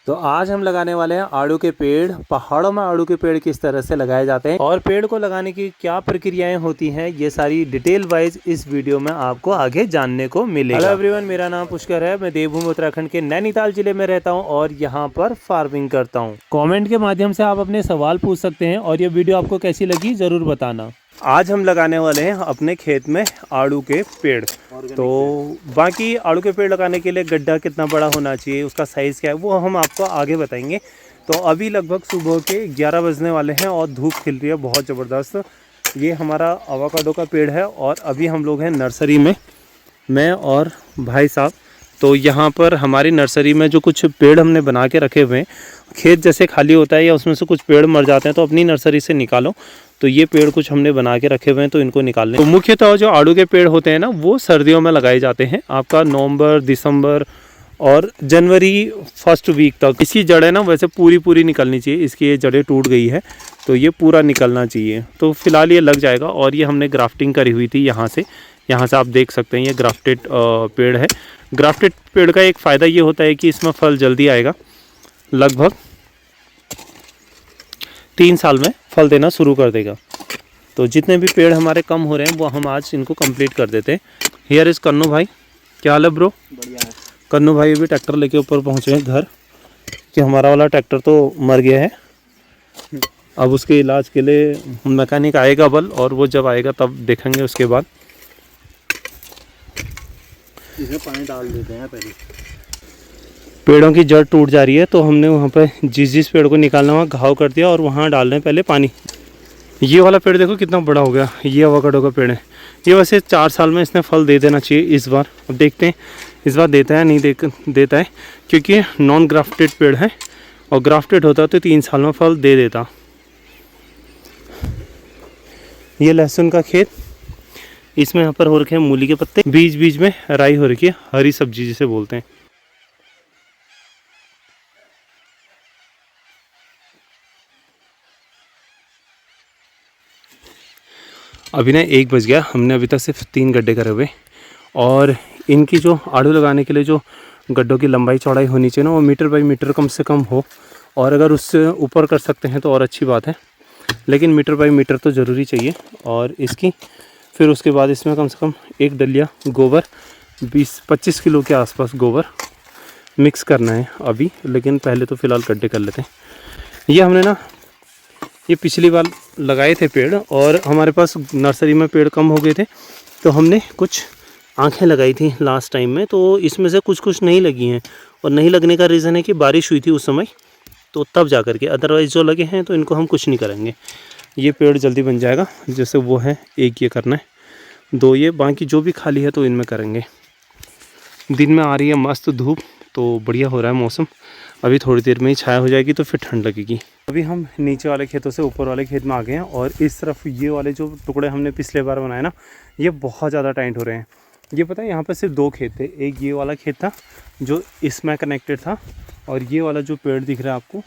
तो आज हम लगाने वाले हैं आड़ू के पेड़। पहाड़ों में आड़ू के पेड़ किस तरह से लगाए जाते हैं और पेड़ को लगाने की क्या प्रक्रियाएं होती हैं, ये सारी डिटेल वाइज इस वीडियो में आपको आगे जानने को मिलेगा। हेलो एवरीवन, मेरा नाम पुष्कर है। मैं देवभूमि उत्तराखंड के नैनीताल जिले में रहता हूं और यहां पर फार्मिंग करता हूं। कमेंट के माध्यम से आप अपने सवाल पूछ सकते हैं और ये वीडियो आपको कैसी लगी ज़रूर बताना। आज हम लगाने वाले हैं अपने खेत में आड़ू के पेड़। तो बाकी आड़ू के पेड़ लगाने के लिए गड्ढा कितना बड़ा होना चाहिए, उसका साइज़ क्या है, वो हम आपको आगे बताएंगे। तो अभी लगभग सुबह के 11 बजने वाले हैं और धूप खिल रही है बहुत ज़बरदस्त। ये हमारा आवाकाडो का पेड़ है और अभी हम लोग हैं नर्सरी में, मैं और भाई साहब। तो यहाँ पर हमारी नर्सरी में जो कुछ पेड़ हमने बना के रखे हुए हैं, खेत जैसे खाली होता है या उसमें से कुछ पेड़ मर जाते हैं तो अपनी नर्सरी से निकालो। तो ये पेड़ कुछ हमने बना के रखे हुए हैं, तो इनको निकालने। तो मुख्यतः जो आड़ू के पेड़ होते हैं ना, वो सर्दियों में लगाए जाते हैं, आपका नवंबर, दिसंबर और जनवरी फर्स्ट वीक तक। इसकी जड़ें ना वैसे पूरी निकलनी चाहिए, इसकी ये जड़ें टूट गई है तो ये पूरा निकलना चाहिए। तो फिलहाल ये लग जाएगा। और ये हमने ग्राफ्टिंग करी हुई थी यहाँ से आप देख सकते हैं, ये ग्राफ्टेड पेड़ है। ग्राफ्टेड पेड़ का एक फ़ायदा ये होता है कि इसमें फल जल्दी आएगा। लगभग 3 साल में फल देना शुरू कर देगा। तो जितने भी पेड़ हमारे कम हो रहे हैं वो हम आज इनको कंप्लीट कर देते हैं। हियर इज़ कन्नू भाई। क्या हाल है ब्रो? बढ़िया है। कन्नू भाई भी ट्रैक्टर लेके ऊपर पहुँचे हैं घर, कि हमारा वाला ट्रैक्टर तो मर गया है। अब उसके इलाज के लिए मैकेनिक आएगा बल, और वो जब आएगा तब देखेंगे उसके बाद। इसमें पानी डाल देते हैं पहले। पेड़ों की जड़ टूट जा रही है तो हमने वहाँ पे जिस पेड़ को निकालना वहाँ घाव कर दिया और वहाँ डाल रहे हैं पहले पानी। ये वाला पेड़ देखो कितना बड़ा हो गया। ये आवाकाडो का पेड़ है। ये वैसे 4 साल में इसने फल दे देना चाहिए इस बार। अब देखते हैं इस बार देता है नहीं देता है, क्योंकि नॉन ग्राफ्टेड पेड़ है और ग्राफ्टेड होता तो 3 साल में फल दे देता। ये लहसुन का खेत, इसमें यहाँ पर हो रखे हैं मूली के पत्ते, बीच में राई हो रखी है, हरी सब्जी जिसे बोलते हैं। अभी ना 1 बज गया, हमने अभी तक सिर्फ 3 गड्ढे करे हुए। और इनकी जो आड़ू लगाने के लिए जो गड्ढों की लंबाई चौड़ाई होनी चाहिए ना, वो मीटर बाई मीटर कम से कम हो, और अगर उससे ऊपर कर सकते हैं तो और अच्छी बात है, लेकिन मीटर बाई मीटर तो ज़रूरी चाहिए। और इसकी फिर उसके बाद इसमें कम से कम 1 डलिया गोबर, 20-25 किलो के आसपास गोबर मिक्स करना है अभी। लेकिन पहले तो फ़िलहाल गड्ढे कर लेते हैं। ये हमने ना ये पिछली बार लगाए थे पेड़, और हमारे पास नर्सरी में पेड़ कम हो गए थे तो हमने कुछ आँखें लगाई थी लास्ट टाइम में। तो इसमें से कुछ नहीं लगी हैं, और नहीं लगने का रीज़न है कि बारिश हुई थी उस समय, तो तब जा कर के। अदरवाइज़ जो लगे हैं तो इनको हम कुछ नहीं करेंगे। ये पेड़ जल्दी बन जाएगा। जैसे वो है, 1 ये करना है, 2 ये, बाकी जो भी खाली है तो इनमें करेंगे। दिन में आ रही है मस्त धूप, तो बढ़िया हो रहा है मौसम। अभी थोड़ी देर में ही छाया हो जाएगी तो फिर ठंड लगेगी। अभी हम नीचे वाले खेतों से ऊपर वाले खेत में आ गए हैं, और इस तरफ ये वाले जो टुकड़े हमने पिछले बार बनाए ना, ये बहुत ज़्यादा टाइट हो रहे हैं। ये पता है, यहाँ पर सिर्फ 2 खेत थे। एक ये वाला खेत था जो इसमें कनेक्टेड था, और ये वाला जो पेड़ दिख रहा है आपको,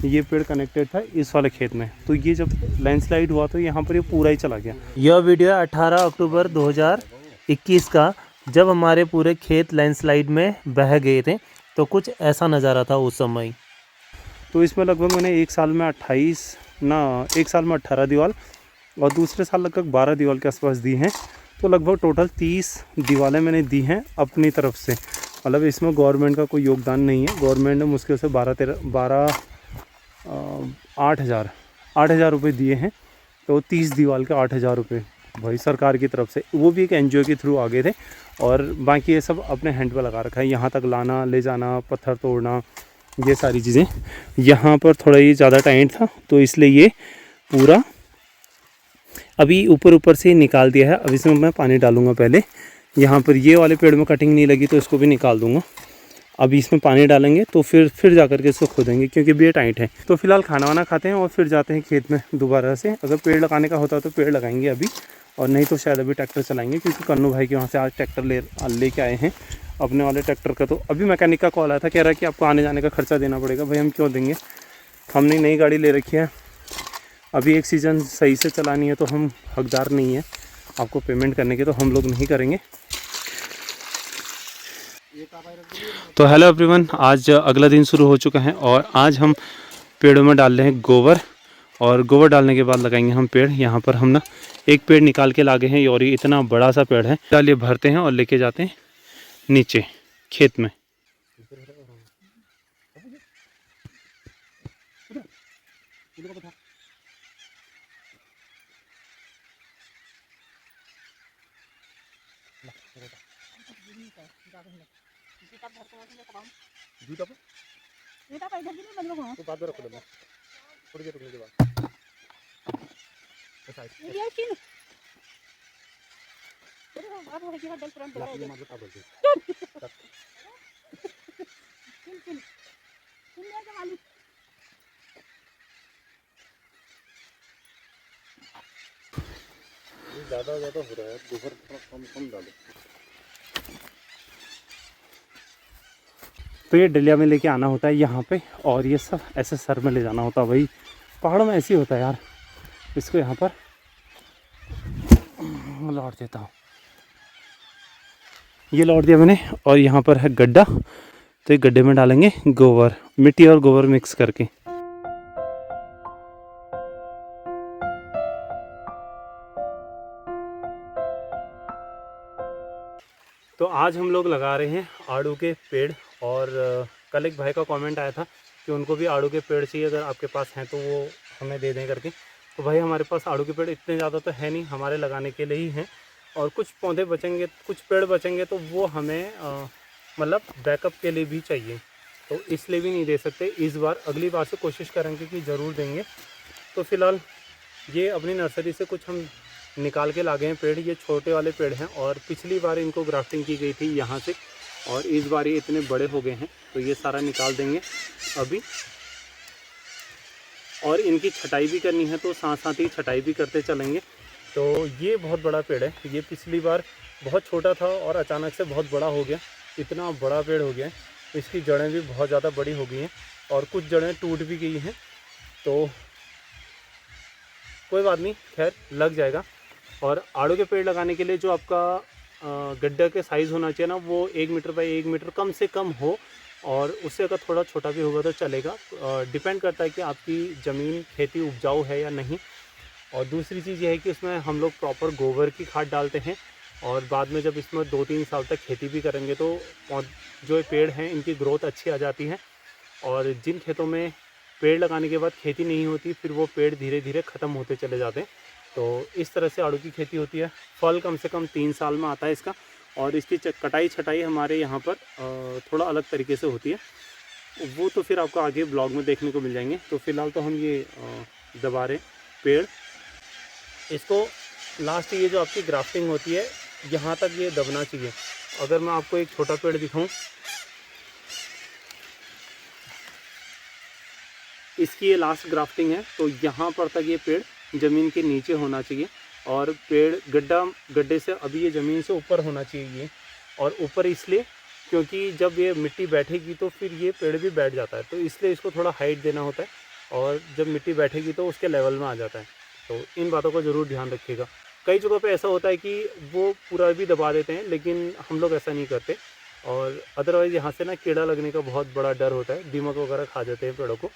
ये पेड़ कनेक्टेड था इस वाले खेत में। तो ये जब लैंडस्लाइड हुआ तो यहाँ पर ये पूरा ही चला गया। यह वीडियो 18 अक्टूबर 2021 का, जब हमारे पूरे खेत लैंडस्लाइड में बह गए थे, तो कुछ ऐसा नज़ारा था उस समय। तो इसमें लगभग मैंने 1 साल में 18 दीवार और दूसरे साल लगभग 12 दीवार के आसपास दी हैं। तो लगभग टोटल 30 दीवारें मैंने दी हैं अपनी तरफ से। मतलब इसमें गवर्नमेंट का कोई योगदान नहीं है। गवर्नमेंट ने मुश्किल से 8,000 रुपये दिए हैं। तो 30 दीवार के 8,000 रुपये भाई सरकार की तरफ से, वो भी एक NGO के थ्रू आ गए थे। और बाकी ये सब अपने हैंड पे लगा रखा है। यहाँ तक लाना, ले जाना, पत्थर तोड़ना, ये सारी चीज़ें। यहाँ पर थोड़ा ये ज़्यादा टाइट था तो इसलिए ये पूरा अभी ऊपर से निकाल दिया है। अब इसमें मैं पानी डालूँगा पहले। यहाँ पर ये वाले पेड़ में कटिंग नहीं लगी तो इसको भी निकाल दूँगा। अभी इसमें पानी डालेंगे तो फिर जा कर के इसको खोदेंगे, क्योंकि भी ये टाइट है। तो फिलहाल खाना वाना खाते हैं और फिर जाते हैं खेत में दोबारा से। अगर पेड़ लगाने का होता तो पेड़ लगाएंगे अभी, और नहीं तो शायद अभी ट्रैक्टर चलाएंगे, क्योंकि कन्नू भाई के वहाँ से आज ट्रैक्टर लेके आए हैं अपने वाले ट्रैक्टर का। तो अभी मैकेनिक का कॉल आया था, कह रहा है कि आपको आने जाने का खर्चा देना पड़ेगा। भाई हम क्यों देंगे, हमने नई गाड़ी ले रखी है, अभी एक सीज़न सही से चलानी है, तो हम हकदार नहीं है आपको पेमेंट करने के, तो हम लोग नहीं करेंगे। एक तो हेलो एवरीवन, आज अगला दिन शुरू हो चुका है और आज हम पेड़ों में डाल रहे हैं गोबर। और गोबर डालने के बाद लगाएंगे हम पेड़। यहाँ पर हम ना एक पेड़ निकाल के लागे हैं और ये इतना बड़ा सा पेड़ है। डालिए भरते हैं और लेके जाते हैं नीचे खेत में। ज़्यादा हो रहा है, गोबर कम कम डालो। तो ये डलिया में लेके आना होता है यहाँ पे और ये सब ऐसे सर में ले जाना होता है। भाई पहाड़ों में ऐसे ही होता है यार। इसको यहाँ पर लौट देता हूँ। ये लौट दिया मैंने और यहाँ पर है गड्ढा। तो एक गड्ढे में डालेंगे गोबर, मिट्टी और गोबर मिक्स करके। तो आज हम लोग लगा रहे हैं आड़ू के पेड़। और कल एक भाई का कमेंट आया था कि उनको भी आड़ू के पेड़ चाहिए, अगर आपके पास हैं तो वो हमें दे दें करके। तो भाई हमारे पास आड़ू के पेड़ इतने ज़्यादा तो है नहीं, हमारे लगाने के लिए ही हैं। और कुछ पौधे बचेंगे, कुछ पेड़ बचेंगे तो वो हमें मतलब बैकअप के लिए भी चाहिए, तो इसलिए भी नहीं दे सकते इस बार। अगली बार से कोशिश करेंगे कि ज़रूर देंगे। तो फ़िलहाल ये अपनी नर्सरी से कुछ हम निकाल के लागे हैं पेड़। ये छोटे वाले पेड़ हैं और पिछली बार इनको ग्राफ्टिंग की गई थी यहाँ से, और इस बार ये इतने बड़े हो गए हैं तो ये सारा निकाल देंगे अभी। और इनकी छटाई भी करनी है तो साथ साथ ही छटाई भी करते चलेंगे। तो ये बहुत बड़ा पेड़ है। ये पिछली बार बहुत छोटा था और अचानक से बहुत बड़ा हो गया। इतना बड़ा पेड़ हो गया है, इसकी जड़ें भी बहुत ज़्यादा बड़ी हो गई हैं और कुछ जड़ें टूट भी गई हैं। तो कोई बात नहीं, खैर लग जाएगा। और आड़ू के पेड़ लगाने के लिए जो आपका गड्ढा के साइज़ होना चाहिए ना, वो 1 मीटर बाई 1 मीटर कम से कम हो। और उससे अगर थोड़ा छोटा भी होगा तो चलेगा। डिपेंड करता है कि आपकी ज़मीन खेती उपजाऊ है या नहीं। और दूसरी चीज़ ये है कि उसमें हम लोग प्रॉपर गोबर की खाद डालते हैं। और बाद में जब इसमें 2-3 साल तक खेती भी करेंगे तो जो पेड़ हैं इनकी ग्रोथ अच्छी आ जाती है। और जिन खेतों में पेड़ लगाने के बाद खेती नहीं होती, फिर वो पेड़ धीरे धीरे ख़त्म होते चले जाते हैं। तो इस तरह से आड़ू की खेती होती है। फल कम से कम 3 साल में आता है इसका। और इसकी कटाई छटाई हमारे यहाँ पर थोड़ा अलग तरीके से होती है, वो तो फिर आपको आगे ब्लॉग में देखने को मिल जाएंगे। तो फिलहाल तो हम ये दबा रहे पेड़। इसको लास्ट ये जो आपकी ग्राफ्टिंग होती है यहाँ तक ये दबना चाहिए। अगर मैं आपको एक छोटा पेड़ दिखाऊं, इसकी ये लास्ट ग्राफ्टिंग है, तो यहाँ पर तक ये पेड़ ज़मीन के नीचे होना चाहिए। और पेड़ गड्ढे से अभी ये ज़मीन से ऊपर होना चाहिए। और ऊपर इसलिए क्योंकि जब ये मिट्टी बैठेगी तो फिर ये पेड़ भी बैठ जाता है, तो इसलिए इसको थोड़ा हाइट देना होता है। और जब मिट्टी बैठेगी तो उसके लेवल में आ जाता है। तो इन बातों का ज़रूर ध्यान रखिएगा। कई जगहों पे ऐसा होता है कि वो पूरा भी दबा देते हैं, लेकिन हम लोग ऐसा नहीं करते। और अदरवाइज़ यहाँ से ना कीड़ा लगने का बहुत बड़ा डर होता है, दीमक वगैरह खा जाते हैं पेड़ों को।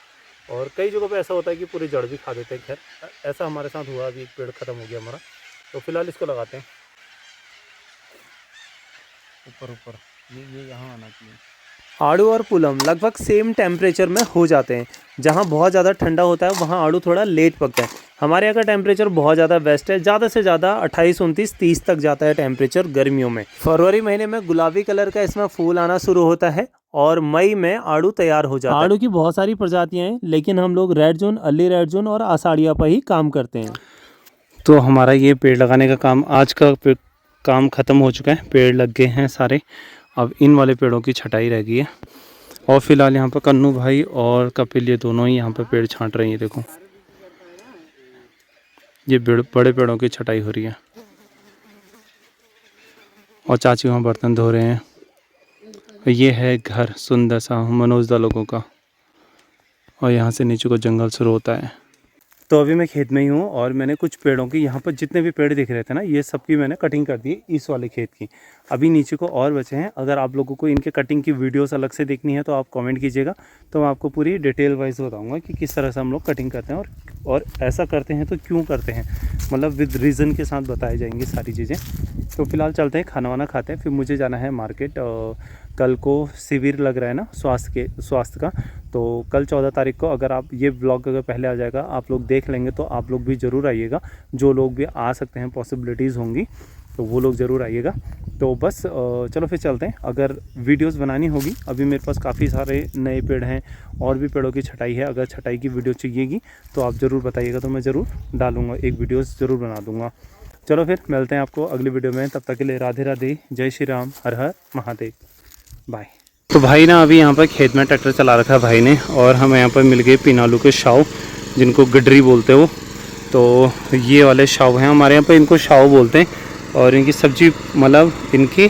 और कई जगहों पे ऐसा होता है कि पूरी जड़ भी खा देते हैं। खैर ऐसा हमारे साथ हुआ, अभी एक पेड़ ख़त्म हो गया हमारा। तो फिलहाल इसको लगाते हैं ऊपर ये यहाँ आना चाहिए। आड़ू और पुलम लगभग सेम टेम्परेचर में हो जाते हैं। जहाँ बहुत ज़्यादा ठंडा होता है वहाँ आड़ू थोड़ा लेट पकता है। हमारे यहाँ का टेम्परेचर बहुत ज़्यादा बेस्ट है, ज़्यादा से ज़्यादा 28, 29, 30 तक जाता है टेम्परेचर गर्मियों में। फरवरी महीने में गुलाबी कलर का इसमें फूल आना शुरू होता है और मई में आड़ू तैयार हो जाता है। आड़ू की बहुत सारी प्रजातियाँ हैं, लेकिन हम लोग red zone, early red zone और आषाढ़िया पर ही काम करते हैं। तो हमारा ये पेड़ लगाने का काम, आज का काम ख़त्म हो चुका है। पेड़ लग गए हैं सारे, अब इन वाले पेड़ों की छटाई रह गई है। और फिलहाल यहाँ पर कन्नू भाई और कपिल ये दोनों ही यहाँ पर पेड़ छांट रहे हैं। ये देखो, ये बड़े पेड़ों की छटाई हो रही है। और चाची वहाँ बर्तन धो रहे हैं। ये है घर सुंदर सा मनोजदा लोगों का। और यहाँ से नीचे को जंगल शुरू होता है। तो अभी मैं खेत में ही हूँ और मैंने कुछ पेड़ों की, यहाँ पर जितने भी पेड़ दिख रहे थे ना, ये सब की मैंने कटिंग कर दी इस वाले खेत की। अभी नीचे को और बचे हैं। अगर आप लोगों को इनके कटिंग की वीडियोस अलग से देखनी है तो आप कमेंट कीजिएगा, तो मैं आपको पूरी डिटेल वाइज बताऊँगा कि किस तरह से हम लोग कटिंग करते हैं और ऐसा करते हैं तो क्यों करते हैं, मतलब विद रीज़न के साथ बताई जाएंगी सारी चीज़ें। तो फिलहाल चलते हैं, खाना वाना खाते हैं, फिर मुझे जाना है मार्केट। कल को शिविर लग रहा है ना स्वास्थ्य का, तो कल 14 तारीख को, अगर आप ये ब्लॉग अगर पहले आ जाएगा, आप लोग देख लेंगे तो आप लोग भी ज़रूर आइएगा। जो लोग भी आ सकते हैं, पॉसिबिलिटीज़ होंगी तो वो लोग ज़रूर आइएगा। तो बस चलो फिर चलते हैं। अगर वीडियोस बनानी होगी, अभी मेरे पास काफ़ी सारे नए पेड़ हैं और भी पेड़ों की छटाई है, अगर छटाई की वीडियो चाहिएगी तो आप ज़रूर बताइएगा, तो मैं ज़रूर डालूँगा, एक वीडियोस ज़रूर बना दूँगा। चलो फिर मिलते हैं आपको अगली वीडियो में, तब तक के लिए राधे राधे, जय श्री राम, हर हर महादेव, बाय। तो भाई ना अभी यहाँ पर खेत में ट्रैक्टर चला रखा है भाई ने, और हमें यहाँ पर मिल गए पिनालू के शाव, जिनको गडरी बोलते हो। तो ये वाले शाव हैं हमारे यहाँ पर, इनको शाव बोलते हैं। और इनकी सब्जी, मतलब इनकी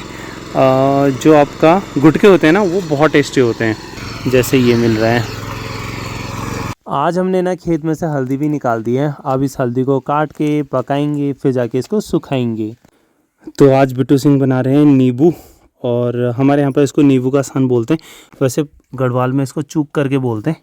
जो आपका गुटके होते हैं ना, वो बहुत टेस्टी होते हैं, जैसे ये मिल रहा है। आज हमने ना खेत में से हल्दी भी निकाल दी है। अब इस हल्दी को काट के पकाएंगे, फिर जाके इसको सुखाएंगे। तो आज बिट्टू सिंह बना रहे हैं नींबू, और हमारे यहाँ पर इसको नींबू का सान बोलते हैं, वैसे गढ़वाल में इसको चूक करके बोलते हैं।